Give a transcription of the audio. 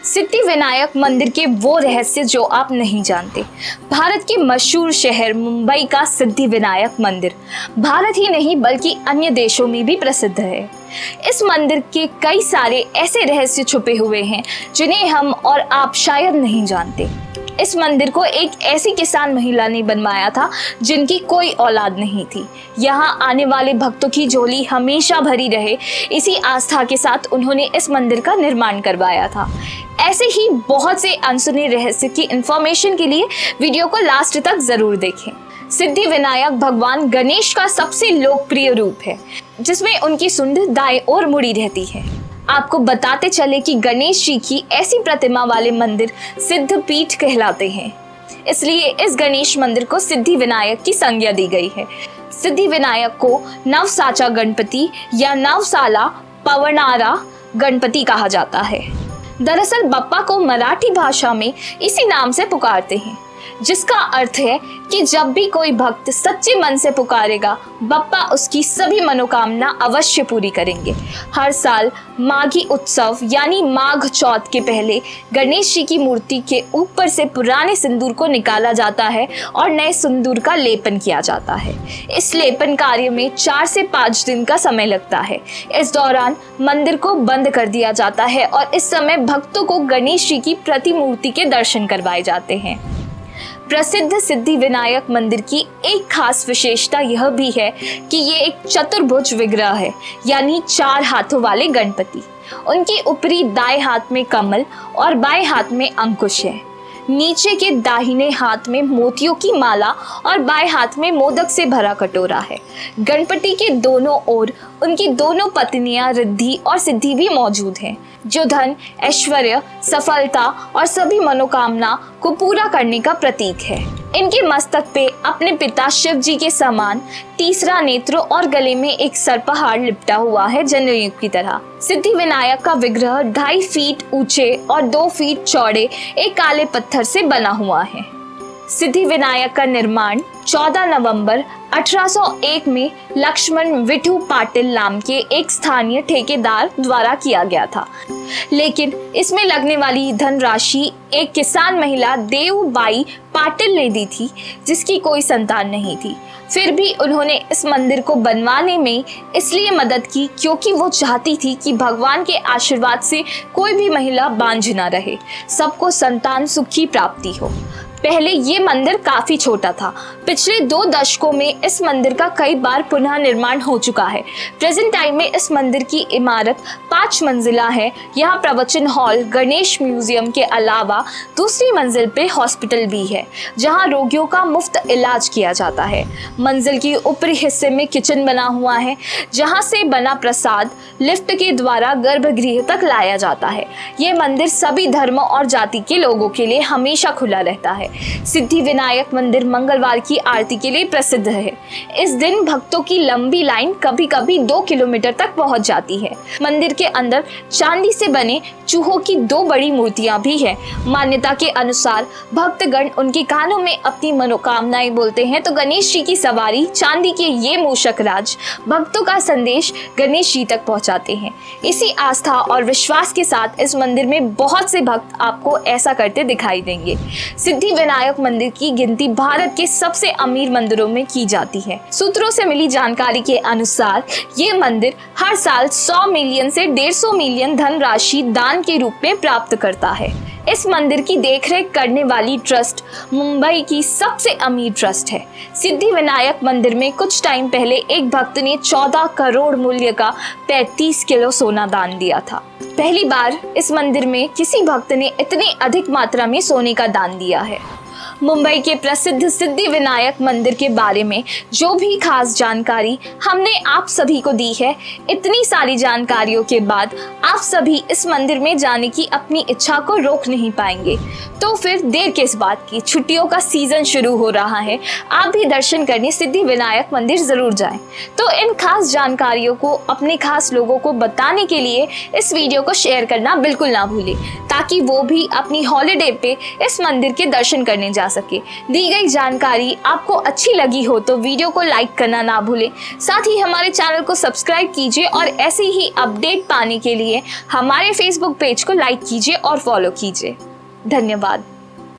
सिद्धि विनायक मंदिर के वो रहस्य जो आप नहीं जानते। भारत के मशहूर शहर मुंबई का सिद्धि विनायक मंदिर भारत ही नहीं बल्कि अन्य देशों में भी प्रसिद्ध है। इस मंदिर के कई सारे ऐसे रहस्य छुपे हुए हैं जिन्हें हम और आप शायद नहीं जानते। इस मंदिर को एक ऐसी किसान महिला ने बनवाया था जिनकी कोई औलाद नहीं थी। यहाँ आने वाले भक्तों की झोली हमेशा भरी रहे, इसी आस्था के साथ उन्होंने इस मंदिर का निर्माण करवाया था। ऐसे ही बहुत से अनसुने रहस्य की इंफॉर्मेशन के लिए वीडियो को लास्ट तक जरूर देखें। सिद्धि विनायक भगवान गणेश का सबसे लोकप्रिय रूप है, जिसमें उनकी सुंड दाएं ओर मुड़ी रहती है। आपको बताते चले कि गणेश जी की ऐसी प्रतिमा वाले मंदिर सिद्ध पीठ कहलाते हैं, इसलिए इस गणेश मंदिर को सिद्धि विनायक की संज्ञा दी गई है। सिद्धि विनायक को नवसाचा गणपति या नवसाला पवनारा गणपति कहा जाता है। दरअसल बप्पा को मराठी भाषा में इसी नाम से पुकारते हैं, जिसका अर्थ है कि जब भी कोई भक्त सच्चे मन से पुकारेगा, बप्पा उसकी सभी मनोकामना अवश्य पूरी करेंगे। हर साल माघी उत्सव यानी माघ चौथ के पहले गणेश जी की मूर्ति के ऊपर से पुराने सिंदूर को निकाला जाता है और नए सिंदूर का लेपन किया जाता है। इस लेपन कार्य में 4 से 5 दिन का समय लगता है। इस दौरान मंदिर को बंद कर दिया जाता है और इस समय भक्तों को गणेश जी की प्रतिमूर्ति के दर्शन करवाए जाते हैं। प्रसिद्ध सिद्धि विनायक मंदिर की एक खास विशेषता यह भी है कि ये एक चतुर्भुज विग्रह है, यानी 4 हाथों वाले गणपति। उनकी ऊपरी दाएं हाथ में कमल और बाएं हाथ में अंकुश है। नीचे के दाहिने हाथ में मोतियों की माला और बाएं हाथ में मोदक से भरा कटोरा है। गणपति के दोनों ओर उनकी दोनों पत्नियां रिद्धि और सिद्धि भी मौजूद हैं, जो धन, ऐश्वर्य, सफलता और सभी मनोकामना को पूरा करने का प्रतीक है। इनके मस्तक पे अपने पिता शिव जी के समान तीसरा नेत्र और गले में एक सर्पहार लिपटा हुआ है, जनेऊ की तरह। सिद्धि विनायक का विग्रह 2.5 फीट ऊंचे और 2 फीट चौड़े एक काले पत्थर से बना हुआ है। सिद्धि विनायक का निर्माण 14 नवंबर 1801 में लक्ष्मण विठू पाटिल नाम के एक स्थानीय ठेकेदार द्वारा किया गया था, लेकिन इसमें लगने वाली धनराशि एक किसान महिला देवबाई पाटिल ने दी थी, जिसकी कोई संतान नहीं थी। फिर भी उन्होंने इस मंदिर को बनवाने में इसलिए मदद की क्योंकि वो चाहती थी कि भगवान के आशीर्वाद से कोई भी महिला बांझ ना रहे, सबको संतान सुख की प्राप्ति हो। पहले ये मंदिर काफी छोटा था। पिछले 2 दशकों में इस मंदिर का कई बार पुनः निर्माण हो चुका है। प्रेजेंट टाइम में इस मंदिर की इमारत 5 मंजिला है। यहाँ प्रवचन हॉल, गणेश म्यूजियम के अलावा दूसरी मंजिल पे हॉस्पिटल भी है, जहाँ रोगियों का मुफ्त इलाज किया जाता है। मंजिल के ऊपरी हिस्से में किचन बना हुआ है, जहाँ से बना प्रसाद लिफ्ट के द्वारा गर्भगृह तक लाया जाता है। ये मंदिर सभी धर्म और जाति के लोगों के लिए हमेशा खुला रहता है। सिद्धि विनायक मंदिर मंगलवार की आरती के लिए प्रसिद्ध है। इस दिन भक्तों की लंबी लाइन कभी-कभी 2 किलोमीटर तक पहुंच जाती है। मंदिर के अंदर चांदी से बने चूहों की 2 बड़ी मूर्तियां भी हैं। मान्यता के अनुसार भक्तगण उनके कानों में अपनी मनोकामनाएं बोलते हैं, तो गणेश जी की सवारी चांदी के ये मूषक राज भक्तों का संदेश गणेश जी तक पहुंचाते हैं। इसी आस्था और विश्वास के साथ इस मंदिर में बहुत से भक्त आपको ऐसा करते दिखाई देंगे। सिद्धि विनायक मंदिर की गिनती भारत के सबसे अमीर मंदिरों में की जाती है। सूत्रों से मिली जानकारी के अनुसार ये मंदिर हर साल 100 मिलियन से 150 मिलियन धनराशि दान के रूप में प्राप्त करता है। इस मंदिर की देखरेख करने वाली ट्रस्ट मुंबई की सबसे अमीर ट्रस्ट है। सिद्धि विनायक मंदिर में कुछ टाइम पहले एक भक्त ने 14 करोड़ मूल्य का 35 किलो सोना दान दिया था। पहली बार इस मंदिर में किसी भक्त ने इतनी अधिक मात्रा में सोने का दान दिया है। मुंबई के प्रसिद्ध सिद्धि विनायक मंदिर के बारे में जो भी खास जानकारी हमने आप सभी को दी है, इतनी सारी जानकारियों के बाद आप सभी इस मंदिर में जाने की अपनी इच्छा को रोक नहीं पाएंगे। तो फिर देर किस बात की, छुट्टियों का सीजन शुरू हो रहा है, आप भी दर्शन करने सिद्धि विनायक मंदिर जरूर जाएं। तो इन खास जानकारियों को अपने खास लोगों को बताने के लिए इस वीडियो को शेयर करना बिल्कुल ना भूलें, ताकि वो भी अपनी हॉलिडे पे इस मंदिर के दर्शन करने जा सके। दी गई जानकारी आपको अच्छी लगी हो तो वीडियो को लाइक करना ना भूलें। साथ ही हमारे चैनल को सब्सक्राइब कीजिए और ऐसे ही अपडेट पाने के लिए हमारे फेसबुक पेज को लाइक कीजिए और फॉलो कीजिए। धन्यवाद।